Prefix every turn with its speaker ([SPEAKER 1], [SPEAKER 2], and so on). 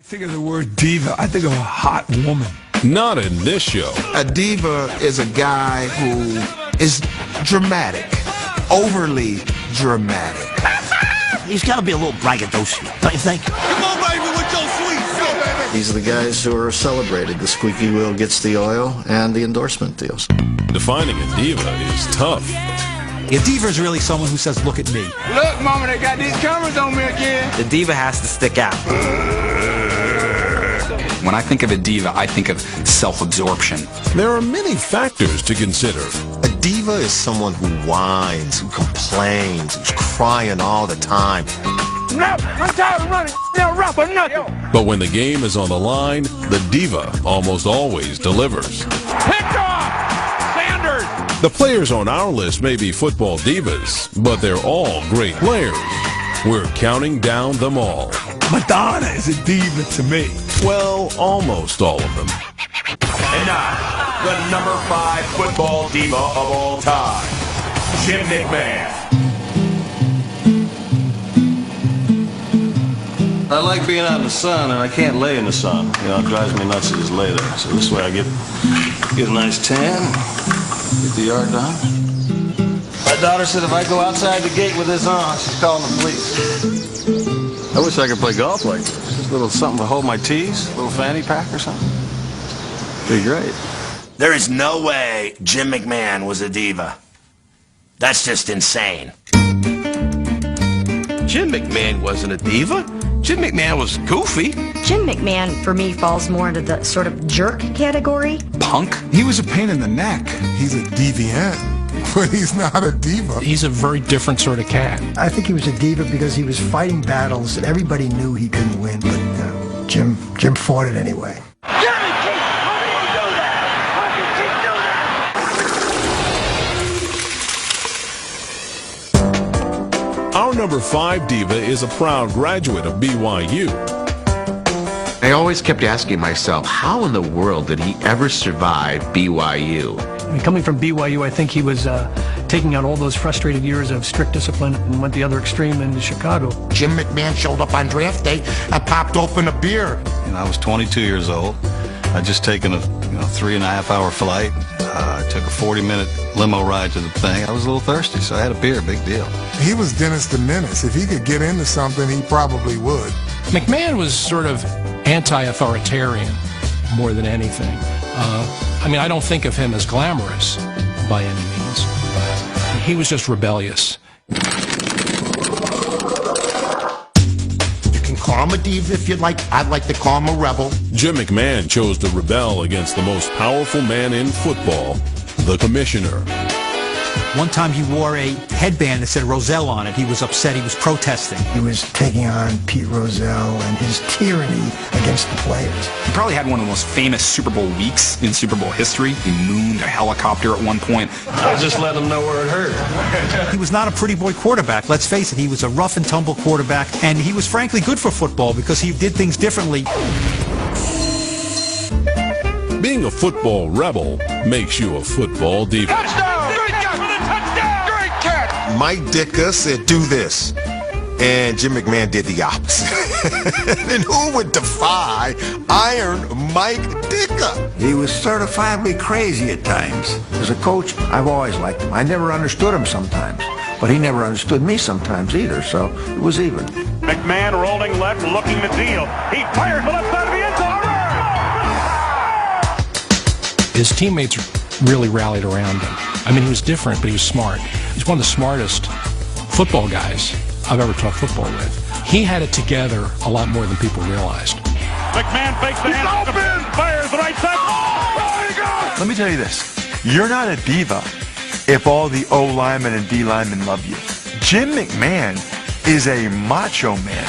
[SPEAKER 1] Think of the word diva, I think of a hot woman.
[SPEAKER 2] Not in this show.
[SPEAKER 3] A diva is a guy who is dramatic, overly dramatic.
[SPEAKER 4] He's got to be a little braggadocious, don't you think?
[SPEAKER 5] Come on, baby, with your sweet baby.
[SPEAKER 6] These are the guys who are celebrated. The squeaky wheel gets the oil and the endorsement deals.
[SPEAKER 2] Defining a diva is tough.
[SPEAKER 7] A diva is really someone who says, look at me.
[SPEAKER 1] Look, mama, they got these cameras on me again.
[SPEAKER 8] The diva has to stick out.
[SPEAKER 9] When I think of a diva, I think of self-absorption.
[SPEAKER 2] There are many factors to consider.
[SPEAKER 3] A diva is someone who whines, who complains, who's crying all the time.
[SPEAKER 1] No, I'm tired of running. They're rough or nothing.
[SPEAKER 2] But when the game is on the line, the diva almost always delivers.
[SPEAKER 1] Picked off! Sanders!
[SPEAKER 2] The players on our list may be football divas, but they're all great players. We're counting down them all.
[SPEAKER 1] Madonna is a diva to me.
[SPEAKER 2] Well, almost all of them.
[SPEAKER 5] And now, the number 5 football diva of all time, Jim McMahon.
[SPEAKER 10] I like being out in the sun, and I can't lay in the sun. You know, it drives me nuts to just lay there. So this way I get a nice tan, get the yard done. My daughter said if I go outside the gate with this on, she's calling the police. I wish I could play golf like this. Just a little something to hold my tees, a little fanny pack or something. Be great.
[SPEAKER 4] There is no way Jim McMahon was a diva. That's just insane.
[SPEAKER 5] Jim McMahon wasn't a diva. Jim McMahon was goofy.
[SPEAKER 11] Jim McMahon, for me, falls more into the sort of jerk category.
[SPEAKER 9] Punk?
[SPEAKER 1] He was a pain in the neck. He's a deviant, but he's not a diva.
[SPEAKER 12] He's a very different sort of cat.
[SPEAKER 13] I think he was a diva because he was fighting battles that everybody knew he couldn't win, but Jim fought it anyway.
[SPEAKER 2] Our number 5 diva is a proud graduate of BYU.
[SPEAKER 3] I always kept asking myself, how in the world did he ever survive BYU?
[SPEAKER 12] I mean, coming from BYU, I think he was taking out all those frustrated years of strict discipline and went the other extreme into Chicago.
[SPEAKER 3] Jim McMahon showed up on draft day and popped open a beer.
[SPEAKER 10] And I was 22 years old. I'd just taken a 3.5-hour flight. I took a 40-minute limo ride to the thing. I was a little thirsty, so I had a beer, big deal.
[SPEAKER 1] He was Dennis the Menace. If he could get into something, he probably would.
[SPEAKER 12] McMahon was sort of anti-authoritarian more than anything. I mean, I don't think of him as glamorous by any means. He was just rebellious.
[SPEAKER 3] You can call him a diva if you'd like. I'd like to call him a rebel.
[SPEAKER 2] Jim McMahon chose to rebel against the most powerful man in football, the commissioner.
[SPEAKER 7] One time he wore a headband that said Roselle on it. He was upset. He was protesting.
[SPEAKER 13] He was taking on Pete Rozelle and his tyranny against the players.
[SPEAKER 9] He probably had one of the most famous Super Bowl weeks in Super Bowl history. He mooned a helicopter at one point.
[SPEAKER 10] I just let them know where it hurt.
[SPEAKER 7] He was not a pretty boy quarterback. Let's face it. He was a rough and tumble quarterback, and he was frankly good for football because he did things differently.
[SPEAKER 2] Being a football rebel makes you a football diva.
[SPEAKER 1] Touchdown! Great catch for the touchdown! Great catch!
[SPEAKER 3] Mike Ditka said, do this. And Jim McMahon did the opposite. And who would defy Iron Mike Ditka?
[SPEAKER 13] He was certifiably crazy at times. As a coach, I've always liked him. I never understood him sometimes, but he never understood me sometimes either, so it was even.
[SPEAKER 5] McMahon rolling left, looking to deal. He fires the left side of the end zone.
[SPEAKER 12] His teammates really rallied around him. I mean, he was different, but he was smart. He's one of the smartest football guys I've ever talked football with. He had it together a lot more than people realized.
[SPEAKER 5] McMahon fakes the hand. Fires the right side. Oh, my God!
[SPEAKER 14] Let me tell you this. You're not a diva if all the O linemen and D linemen love you. Jim McMahon is a macho man.